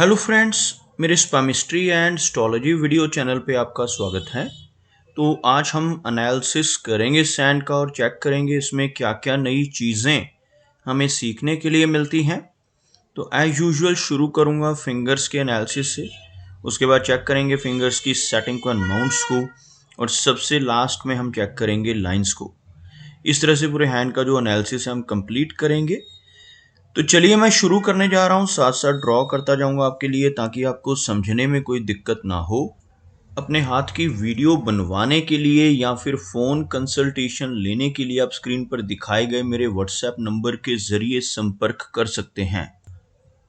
Hello friends, मेरे स्पामिस्ट्री and astrology video channel पे आपका स्वागत है। तो आज हम एनालिसिस करेंगे सैंड का और चेक करेंगे इसमें क्या क्या नई चीज़ें हमें सीखने के लिए मिलती हैं। तो एज यूजुअल शुरू करूँगा फिंगर्स के एनालिसिस से, उसके बाद चेक करेंगे फिंगर्स की सेटिंग को एंड माउंट्स को, और सबसे लास्ट में हम चेक करेंगे लाइंस को। इस तरह से पूरे हैंड का जो एनालिसिस है हम कंप्लीट करेंगे। तो चलिए मैं शुरू करने जा रहा हूँ, साथ साथ ड्रॉ करता जाऊंगा आपके लिए ताकि आपको समझने में कोई दिक्कत ना हो। अपने हाथ की वीडियो बनवाने के लिए या फिर फ़ोन कंसल्टेशन लेने के लिए आप स्क्रीन पर दिखाए गए मेरे व्हाट्सएप नंबर के ज़रिए संपर्क कर सकते हैं।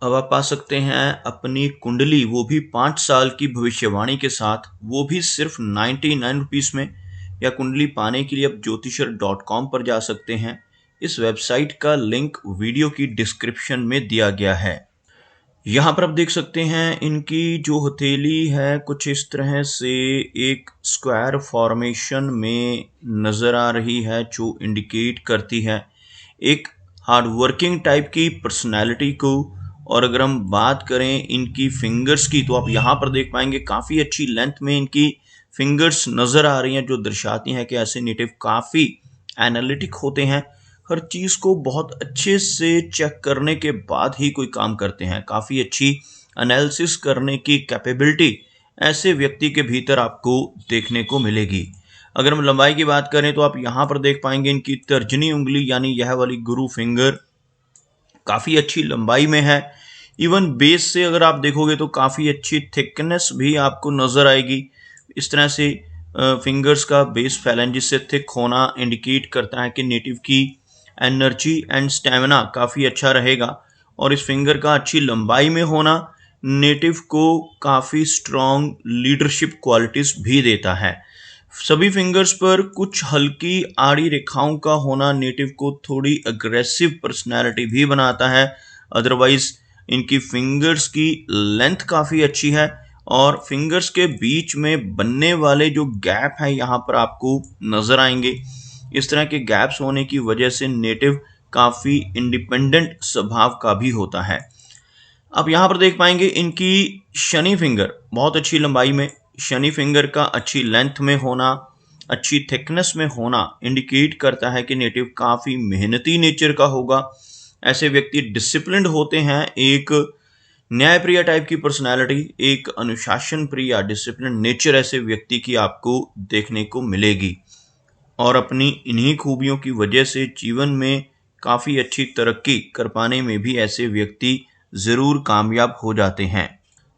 अब आप पा सकते हैं अपनी कुंडली, वो भी 5 साल की भविष्यवाणी के साथ, वो भी सिर्फ 99 रुपीज़ में। या कुंडली पाने के लिए आप ज्योतिषर.com पर जा सकते हैं। इस वेबसाइट का लिंक वीडियो की डिस्क्रिप्शन में दिया गया है। यहाँ पर आप देख सकते हैं इनकी जो हथेली है कुछ इस तरह से एक स्क्वायर फॉर्मेशन में नज़र आ रही है, जो इंडिकेट करती है एक हार्ड वर्किंग टाइप की पर्सनैलिटी को। और अगर हम बात करें इनकी फिंगर्स की, तो आप यहाँ पर देख पाएंगे काफ़ी अच्छी लेंथ में इनकी फिंगर्स नज़र आ रही हैं, जो दर्शाती हैं कि ऐसे नेटिव काफ़ी एनालिटिक होते हैं। हर चीज़ को बहुत अच्छे से चेक करने के बाद ही कोई काम करते हैं। काफ़ी अच्छी एनालिसिस करने की कैपेबिलिटी ऐसे व्यक्ति के भीतर आपको देखने को मिलेगी। अगर हम लंबाई की बात करें तो आप यहाँ पर देख पाएंगे इनकी तर्जनी उंगली यानी यह वाली गुरु फिंगर काफ़ी अच्छी लंबाई में है। इवन बेस से अगर आप देखोगे तो काफ़ी अच्छी थिकनेस भी आपको नज़र आएगी। इस तरह से फिंगर्स का बेस फैलेंजिस से थिक होना इंडिकेट करता है कि नेटिव की एनर्जी एंड स्टेमिना काफ़ी अच्छा रहेगा। और इस फिंगर का अच्छी लंबाई में होना नेटिव को काफ़ी स्ट्रॉन्ग लीडरशिप क्वालिटीज़ भी देता है। सभी फिंगर्स पर कुछ हल्की आड़ी रेखाओं का होना नेटिव को थोड़ी अग्रेसिव पर्सनैलिटी भी बनाता है। अदरवाइज इनकी फिंगर्स की लेंथ काफ़ी अच्छी है और फिंगर्स के बीच में बनने वाले जो गैप हैं यहाँ पर आपको नज़र आएंगे। इस तरह के गैप्स होने की वजह से नेटिव काफ़ी इंडिपेंडेंट स्वभाव का भी होता है। आप यहाँ पर देख पाएंगे इनकी शनि फिंगर बहुत अच्छी लंबाई में, शनि फिंगर का अच्छी लेंथ में होना, अच्छी थिकनेस में होना इंडिकेट करता है कि नेटिव काफ़ी मेहनती नेचर का होगा। ऐसे व्यक्ति डिसिप्लिन्ड होते हैं, एक न्यायप्रिय टाइप की पर्सनालिटी, एक अनुशासन प्रिय डिसिप्लिन नेचर ऐसे व्यक्ति की आपको देखने को मिलेगी। और अपनी इन्हीं खूबियों की वजह से जीवन में काफ़ी अच्छी तरक्की कर पाने में भी ऐसे व्यक्ति ज़रूर कामयाब हो जाते हैं।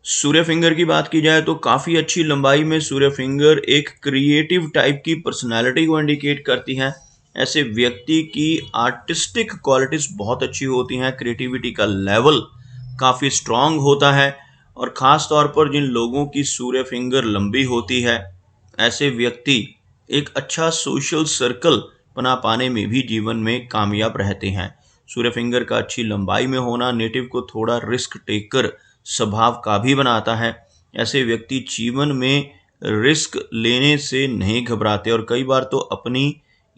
सूर्य फिंगर की बात की जाए तो काफ़ी अच्छी लंबाई में सूर्य फिंगर एक क्रिएटिव टाइप की पर्सनालिटी को इंडिकेट करती है। ऐसे व्यक्ति की आर्टिस्टिक क्वालिटीज़ बहुत अच्छी होती हैं, क्रिएटिविटी का लेवल काफ़ी स्ट्रॉन्ग होता है। और ख़ास तौर पर जिन लोगों की सूर्य फिंगर लंबी होती है, ऐसे व्यक्ति एक अच्छा सोशल सर्कल बना पाने में भी जीवन में कामयाब रहते हैं। सूर्य फिंगर का अच्छी लंबाई में होना नेटिव को थोड़ा रिस्क टेकर स्वभाव का भी बनाता है। ऐसे व्यक्ति जीवन में रिस्क लेने से नहीं घबराते और कई बार तो अपनी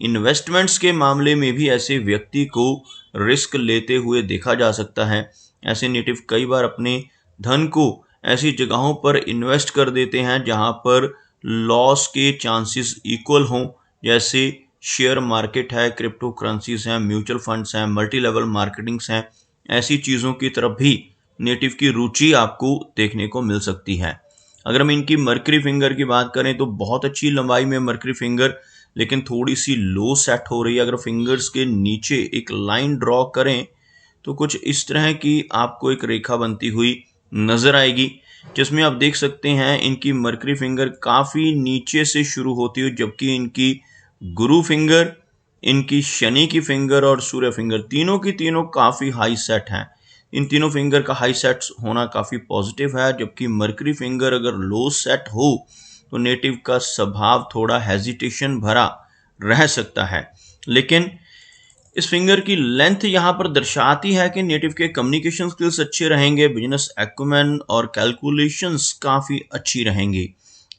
इन्वेस्टमेंट्स के मामले में भी ऐसे व्यक्ति को रिस्क लेते हुए देखा जा सकता है। ऐसे नेटिव कई बार अपने धन को ऐसी जगहों पर इन्वेस्ट कर देते हैं जहां पर लॉस के चांसेस इक्वल हों, जैसे शेयर मार्केट है, क्रिप्टो करेंसीज हैं, म्यूचुअल फंड्स हैं, मल्टी लेवल मार्केटिंग्स हैं। ऐसी चीज़ों की तरफ भी नेटिव की रुचि आपको देखने को मिल सकती है। अगर हम इनकी मर्करी फिंगर की बात करें तो बहुत अच्छी लंबाई में मर्करी फिंगर, लेकिन थोड़ी सी लो सेट हो रही है। अगर फिंगर्स के नीचे एक लाइन ड्रॉ करें तो कुछ इस तरह की आपको एक रेखा बनती हुई नज़र आएगी, जिसमें आप देख सकते हैं इनकी मर्करी फिंगर काफ़ी नीचे से शुरू होती है, जबकि इनकी गुरु फिंगर, इनकी शनि की फिंगर और सूर्य फिंगर तीनों की तीनों काफ़ी हाई सेट हैं। इन तीनों फिंगर का हाई सेट होना काफ़ी पॉजिटिव है, जबकि मर्करी फिंगर अगर लो सेट हो तो नेटिव का स्वभाव थोड़ा हेजिटेशन भरा रह सकता है। लेकिन इस फिंगर की लेंथ यहाँ पर दर्शाती है कि नेटिव के कम्युनिकेशन स्किल्स अच्छे रहेंगे, बिजनेस एक्यूमेन और कैलकुलेशंस काफ़ी अच्छी रहेंगी।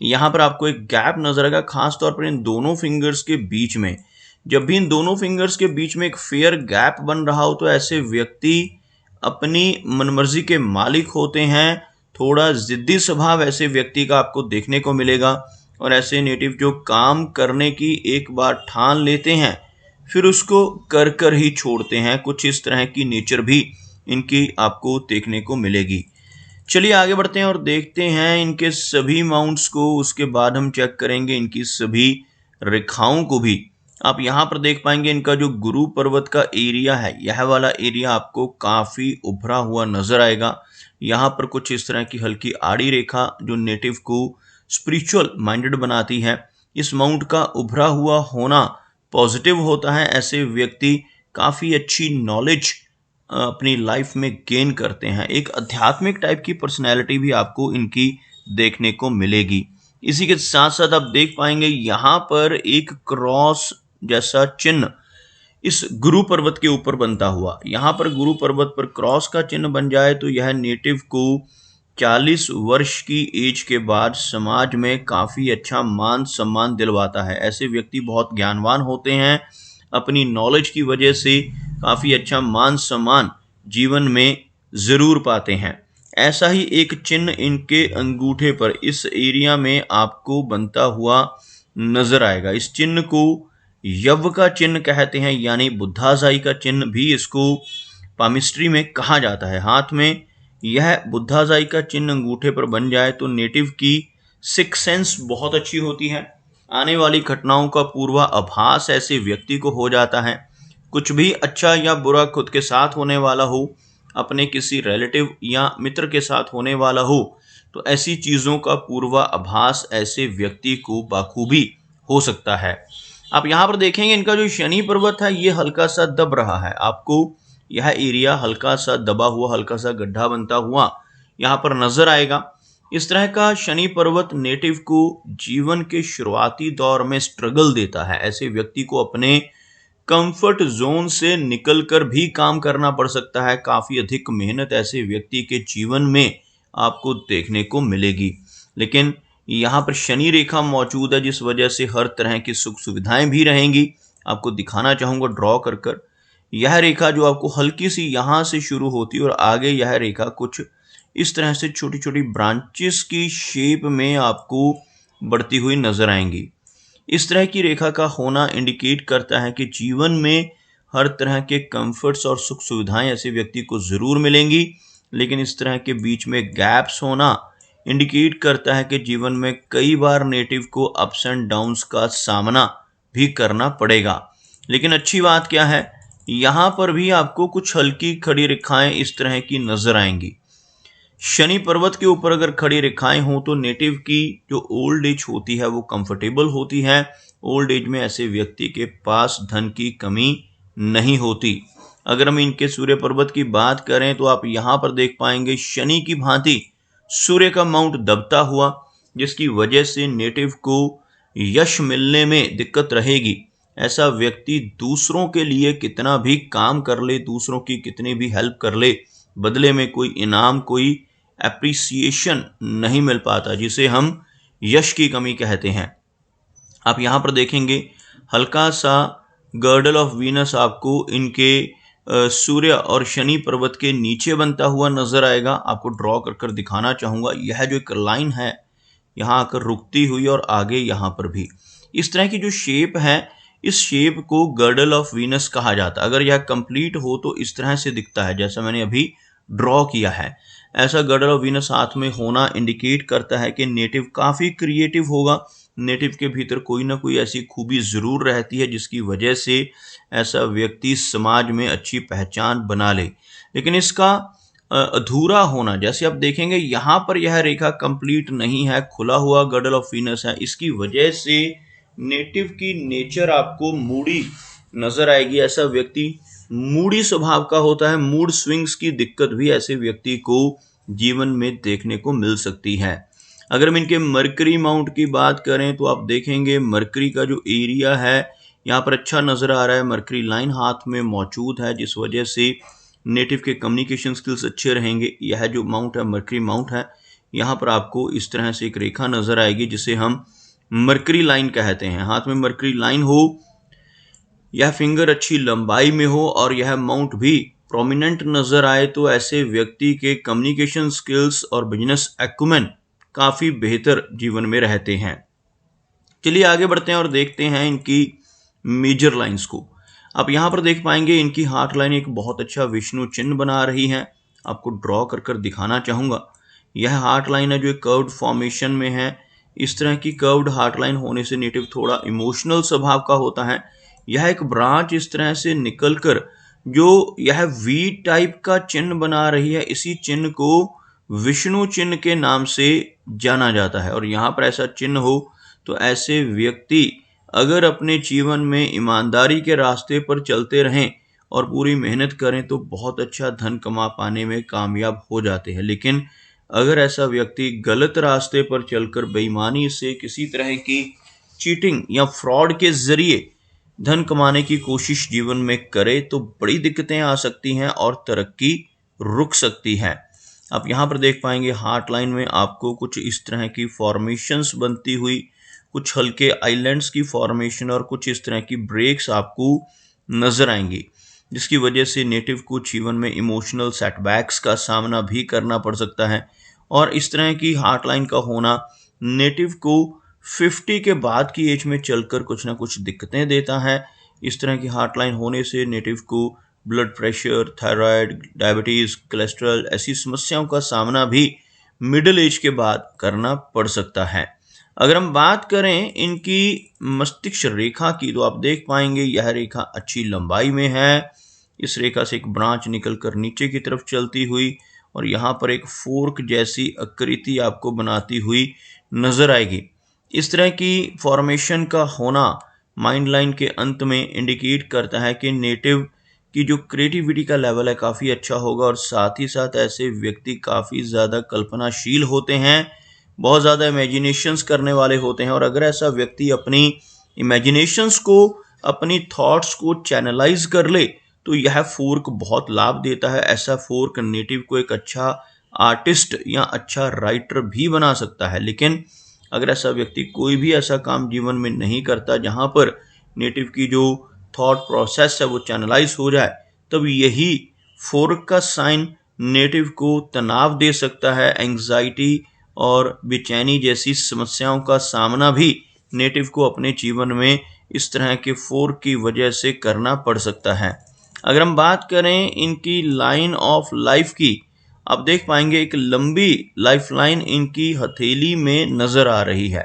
यहाँ पर आपको एक गैप नजर आएगा, खास तौर पर इन दोनों फिंगर्स के बीच में। जब भी इन दोनों फिंगर्स के बीच में एक फेयर गैप बन रहा हो तो ऐसे व्यक्ति अपनी मनमर्जी के मालिक होते हैं, थोड़ा जिद्दी स्वभाव ऐसे व्यक्ति का आपको देखने को मिलेगा। और ऐसे नेटिव जो काम करने की एक बार ठान लेते हैं फिर उसको कर कर ही छोड़ते हैं, कुछ इस तरह की नेचर भी इनकी आपको देखने को मिलेगी। चलिए आगे बढ़ते हैं और देखते हैं इनके सभी माउंट्स को, उसके बाद हम चेक करेंगे इनकी सभी रेखाओं को भी। आप यहाँ पर देख पाएंगे इनका जो गुरु पर्वत का एरिया है, यह वाला एरिया आपको काफ़ी उभरा हुआ नजर आएगा। यहाँ पर कुछ इस तरह की हल्की आड़ी रेखा जो नेटिव को स्पिरिचुअल माइंडेड बनाती है। इस माउंट का उभरा हुआ होना पॉजिटिव होता है, ऐसे व्यक्ति काफ़ी अच्छी नॉलेज अपनी लाइफ में गेन करते हैं। एक आध्यात्मिक टाइप की पर्सनैलिटी भी आपको इनकी देखने को मिलेगी। इसी के साथ साथ आप देख पाएंगे यहाँ पर एक क्रॉस जैसा चिन्ह इस गुरु पर्वत के ऊपर बनता हुआ। यहाँ पर गुरु पर्वत पर क्रॉस का चिन्ह बन जाए तो यह नेटिव को 40 वर्ष की एज के बाद समाज में काफ़ी अच्छा मान सम्मान दिलवाता है। ऐसे व्यक्ति बहुत ज्ञानवान होते हैं, अपनी नॉलेज की वजह से काफ़ी अच्छा मान सम्मान जीवन में ज़रूर पाते हैं। ऐसा ही एक चिन्ह इनके अंगूठे पर इस एरिया में आपको बनता हुआ नजर आएगा। इस चिन्ह को यव का चिन्ह कहते हैं, यानी बुद्धाजाई का चिन्ह भी इसको पामिस्ट्री में कहा जाता है। हाथ में यह बुद्धाजाई का चिन्ह अंगूठे पर बन जाए तो नेटिव की सिक्स सेंस बहुत अच्छी होती है। आने वाली घटनाओं का पूर्वाभास ऐसे व्यक्ति को हो जाता है। कुछ भी अच्छा या बुरा खुद के साथ होने वाला हो, अपने किसी रिलेटिव या मित्र के साथ होने वाला हो, तो ऐसी चीज़ों का पूर्वाभास ऐसे व्यक्ति को बाखूबी हो सकता है। आप यहाँ पर देखेंगे इनका जो शनि पर्वत है ये हल्का सा दब रहा है। आपको यह एरिया हल्का सा दबा हुआ, हल्का सा गड्ढा बनता हुआ यहाँ पर नजर आएगा। इस तरह का शनि पर्वत नेटिव को जीवन के शुरुआती दौर में स्ट्रगल देता है। ऐसे व्यक्ति को अपने कंफर्ट जोन से निकलकर भी काम करना पड़ सकता है। काफ़ी अधिक मेहनत ऐसे व्यक्ति के जीवन में आपको देखने को मिलेगी। लेकिन यहाँ पर शनि रेखा मौजूद है जिस वजह से हर तरह की सुख सुविधाएं भी रहेंगी। आपको दिखाना चाहूँगा ड्रॉ कर कर। यह रेखा जो आपको हल्की सी यहाँ से शुरू होती है और आगे यह रेखा कुछ इस तरह से छोटी छोटी ब्रांचेस की शेप में आपको बढ़ती हुई नजर आएंगी। इस तरह की रेखा का होना इंडिकेट करता है कि जीवन में हर तरह के कंफर्ट्स और सुख सुविधाएं ऐसे व्यक्ति को ज़रूर मिलेंगी, लेकिन इस तरह के बीच में गैप्स होना इंडिकेट करता है कि जीवन में कई बार नेटिव को अप्स एंड डाउन्स का सामना भी करना पड़ेगा। लेकिन अच्छी बात क्या है, यहाँ पर भी आपको कुछ हल्की खड़ी रेखाएं इस तरह की नजर आएंगी। शनि पर्वत के ऊपर अगर खड़ी रेखाएं हों तो नेटिव की जो ओल्ड एज होती है वो कंफर्टेबल होती है। ओल्ड एज में ऐसे व्यक्ति के पास धन की कमी नहीं होती। अगर हम इनके सूर्य पर्वत की बात करें तो आप यहाँ पर देख पाएंगे शनि की भांति सूर्य का माउंट दबता हुआ, जिसकी वजह से नेटिव को यश मिलने में दिक्कत रहेगी। ऐसा व्यक्ति दूसरों के लिए कितना भी काम कर ले, दूसरों की कितनी भी हेल्प कर ले, बदले में कोई इनाम, कोई एप्रिसिएशन नहीं मिल पाता, जिसे हम यश की कमी कहते हैं। आप यहाँ पर देखेंगे हल्का सा गर्डल ऑफ वीनस आपको इनके सूर्य और शनि पर्वत के नीचे बनता हुआ नजर आएगा। आपको ड्रॉ कर कर दिखाना चाहूँगा। यह जो एक लाइन है यहाँ आकर रुकती हुई और आगे यहाँ पर भी इस तरह की जो शेप है, इस शेप को गर्डल ऑफ वीनस कहा जाता है। अगर यह कंप्लीट हो तो इस तरह से दिखता है जैसा मैंने अभी ड्रॉ किया है। ऐसा गर्डल ऑफ वीनस हाथ में होना इंडिकेट करता है कि नेटिव काफ़ी क्रिएटिव होगा। नेटिव के भीतर कोई ना कोई ऐसी खूबी ज़रूर रहती है जिसकी वजह से ऐसा व्यक्ति समाज में अच्छी पहचान बना ले। लेकिन इसका अधूरा होना, जैसे आप देखेंगे यहाँ पर यह रेखा कंप्लीट नहीं है, खुला हुआ गर्डल ऑफ वीनस है, इसकी वजह से नेटिव की नेचर आपको मूडी नजर आएगी। ऐसा व्यक्ति मूडी स्वभाव का होता है। मूड स्विंग्स की दिक्कत भी ऐसे व्यक्ति को जीवन में देखने को मिल सकती है। अगर हम इनके मरकरी माउंट की बात करें तो आप देखेंगे मरकरी का जो एरिया है यहाँ पर अच्छा नजर आ रहा है। मरकरी लाइन हाथ में मौजूद है जिस वजह से नेटिव के कम्युनिकेशन स्किल्स अच्छे रहेंगे। यह जो माउंट है मरकरी माउंट है। यहाँ पर आपको इस तरह से एक रेखा नजर आएगी जिसे हम मरकरी लाइन कहते हैं। हाथ में मरकरी लाइन हो, यह फिंगर अच्छी लंबाई में हो और यह माउंट भी प्रोमिनेंट नज़र आए तो ऐसे व्यक्ति के कम्युनिकेशन स्किल्स और बिजनेस एक्यूमेन काफ़ी बेहतर जीवन में रहते हैं। चलिए आगे बढ़ते हैं और देखते हैं इनकी मेजर लाइंस को। आप यहाँ पर देख पाएंगे इनकी हार्ट लाइन एक बहुत अच्छा विष्णु चिन्ह बना रही है। आपको ड्रॉ कर कर दिखाना चाहूँगा। यह हार्ट लाइन है जो एक कर्व्ड फॉर्मेशन में है। इस तरह की कर्व्ड हार्ट लाइन होने से नेटिव थोड़ा इमोशनल स्वभाव का होता है। यह एक ब्रांच इस तरह से निकलकर जो यह वी टाइप का चिन्ह बना रही है, इसी चिन्ह को विष्णु चिन्ह के नाम से जाना जाता है। और यहाँ पर ऐसा चिन्ह हो तो ऐसे व्यक्ति अगर अपने जीवन में ईमानदारी के रास्ते पर चलते रहें और पूरी मेहनत करें तो बहुत अच्छा धन कमा पाने में कामयाब हो जाते हैं। लेकिन अगर ऐसा व्यक्ति गलत रास्ते पर चलकर बेईमानी से किसी तरह की चीटिंग या फ्रॉड के जरिए धन कमाने की कोशिश जीवन में करे तो बड़ी दिक्कतें आ सकती हैं और तरक्की रुक सकती है। आप यहाँ पर देख पाएंगे हार्ट लाइन में आपको कुछ इस तरह की फॉर्मेशंस बनती हुई, कुछ हल्के आइलैंड्स की फॉर्मेशन और कुछ इस तरह की ब्रेक्स आपको नजर आएंगी, जिसकी वजह से नेटिव को जीवन में इमोशनल सेटबैक्स का सामना भी करना पड़ सकता है। और इस तरह की हार्ट लाइन का होना नेटिव को 50 के बाद की एज में चलकर कुछ ना कुछ दिक्कतें देता है। इस तरह की हार्ट लाइन होने से नेटिव को blood pressure, thyroid, diabetes, cholesterol ऐसी समस्याओं का सामना भी मिडिल एज के बाद करना पड़ सकता है। अगर हम बात करें इनकी मस्तिष्क रेखा की तो आप देख पाएंगे यह रेखा अच्छी लंबाई में है। इस रेखा से एक ब्रांच निकलकर नीचे की तरफ चलती हुई और यहाँ पर एक फोर्क जैसी आकृति आपको बनाती हुई नजर आएगी। इस तरह की फॉर्मेशन का होना माइंड लाइन के अंत में इंडिकेट करता है कि नेटिव की जो क्रिएटिविटी का लेवल है काफ़ी अच्छा होगा और साथ ही साथ ऐसे व्यक्ति काफ़ी ज़्यादा कल्पनाशील होते हैं, बहुत ज़्यादा इमेजिनेशंस करने वाले होते हैं। और अगर ऐसा व्यक्ति अपनी इमेजिनेशंस को, अपनी थॉट्स को चैनलाइज कर ले तो यह फोर्क बहुत लाभ देता है। ऐसा फोर्क नेटिव को एक अच्छा आर्टिस्ट या अच्छा राइटर भी बना सकता है। लेकिन अगर ऐसा व्यक्ति कोई भी ऐसा काम जीवन में नहीं करता जहाँ पर नेटिव की जो थॉट प्रोसेस है वो चैनलाइज हो जाए, तब यही फोर्क का साइन नेटिव को तनाव दे सकता है। एंग्जाइटी और बेचैनी जैसी समस्याओं का सामना भी नेटिव को अपने जीवन में इस तरह के फोर्क की वजह से करना पड़ सकता है। अगर हम बात करें इनकी लाइन ऑफ लाइफ की, आप देख पाएंगे एक लंबी लाइफ लाइन इनकी हथेली में नजर आ रही है।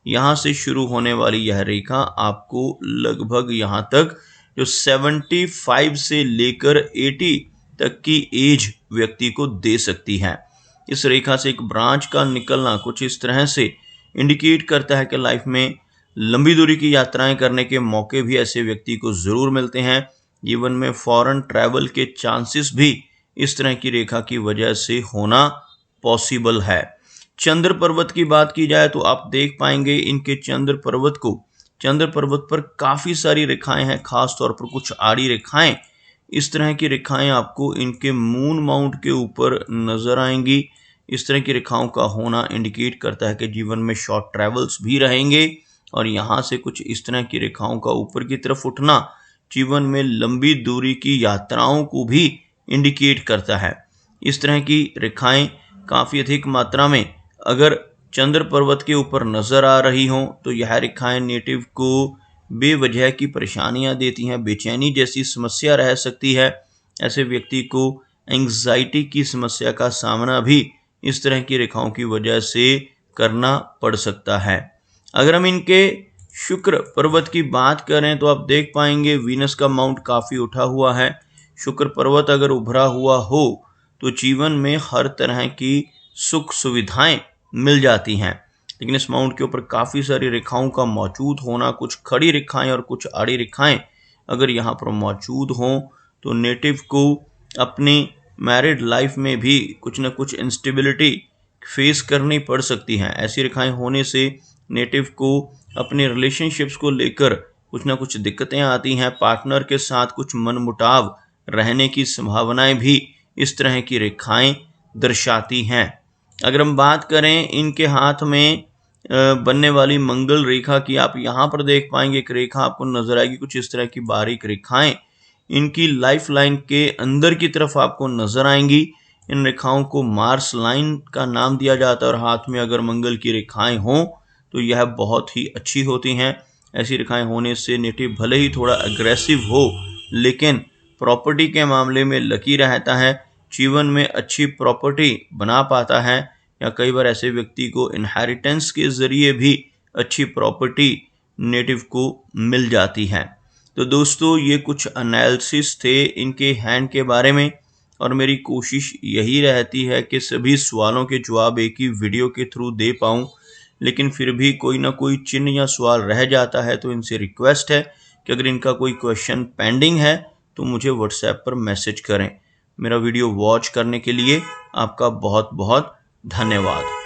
यहाँ से शुरू होने वाली यह रेखा आपको लगभग यहाँ तक जो 75 से लेकर 80 तक की एज व्यक्ति को दे सकती है। इस रेखा से एक ब्रांच का निकलना कुछ इस तरह से इंडिकेट करता है कि लाइफ में लंबी दूरी की यात्राएं करने के मौके भी ऐसे व्यक्ति को ज़रूर मिलते हैं। जीवन में फॉरेन ट्रैवल के चांसेस भी इस तरह की रेखा की वजह से होना पॉसिबल है। चंद्र पर्वत की बात की जाए तो आप देख पाएंगे इनके चंद्र पर्वत पर काफ़ी सारी रेखाएं हैं, खास तौर पर कुछ आड़ी रेखाएं। इस तरह की रेखाएं आपको इनके मून माउंट के ऊपर नजर आएंगी। इस तरह की रेखाओं का होना इंडिकेट करता है कि जीवन में शॉर्ट ट्रैवल्स भी रहेंगे और यहाँ से कुछ इस तरह की रेखाओं का ऊपर की तरफ उठना जीवन में लंबी दूरी की यात्राओं को भी इंडिकेट करता है। इस तरह की रेखाएं काफ़ी अधिक मात्रा में अगर चंद्र पर्वत के ऊपर नजर आ रही हों तो यह रेखाएं नेटिव को बेवजह की परेशानियां देती हैं, बेचैनी जैसी समस्या रह सकती है। ऐसे व्यक्ति को एंग्जाइटी की समस्या का सामना भी इस तरह की रेखाओं की वजह से करना पड़ सकता है। अगर हम इनके शुक्र पर्वत की बात करें तो आप देख पाएंगे वीनस का माउंट काफ़ी उठा हुआ है। शुक्र पर्वत अगर उभरा हुआ हो तो जीवन में हर तरह की सुख सुविधाएं मिल जाती हैं, लेकिन इस माउंट के ऊपर काफ़ी सारी रेखाओं का मौजूद होना, कुछ खड़ी रेखाएं और कुछ आड़ी रेखाएं अगर यहाँ पर मौजूद हों तो नेटिव को अपनी मैरिड लाइफ में भी कुछ न कुछ इंस्टेबिलिटी फेस करनी पड़ सकती हैं। ऐसी रेखाएं होने से नेटिव को अपने रिलेशनशिप्स को लेकर कुछ ना कुछ दिक्कतें आती हैं। पार्टनर के साथ कुछ मनमुटाव रहने की संभावनाएं भी इस तरह की रेखाएं दर्शाती हैं। अगर हम बात करें इनके हाथ में बनने वाली मंगल रेखा की, आप यहाँ पर देख पाएंगे एक रेखा आपको नजर आएगी, कुछ इस तरह की बारीक रेखाएं इनकी लाइफ लाइन के अंदर की तरफ आपको नजर आएंगी। इन रेखाओं को मार्स लाइन का नाम दिया जाता है और हाथ में अगर मंगल की रेखाएं हों तो यह बहुत ही अच्छी होती हैं। ऐसी रेखाएं होने से नेटिव भले ही थोड़ा अग्रेसिव हो लेकिन प्रॉपर्टी के मामले में लकी रहता है, जीवन में अच्छी प्रॉपर्टी बना पाता है, या कई बार ऐसे व्यक्ति को इनहेरिटेंस के जरिए भी अच्छी प्रॉपर्टी नेटिव को मिल जाती है। तो दोस्तों ये कुछ एनालिसिस थे इनके हैंड के बारे में, और मेरी कोशिश यही रहती है कि सभी सवालों के जवाब एक ही वीडियो के थ्रू दे पाऊँ, लेकिन फिर भी कोई ना कोई चिन्ह या सवाल रह जाता है। तो इनसे रिक्वेस्ट है कि अगर इनका कोई क्वेश्चन पेंडिंग है तो मुझे व्हाट्सएप पर मैसेज करें। मेरा वीडियो वॉच करने के लिए आपका बहुत बहुत धन्यवाद।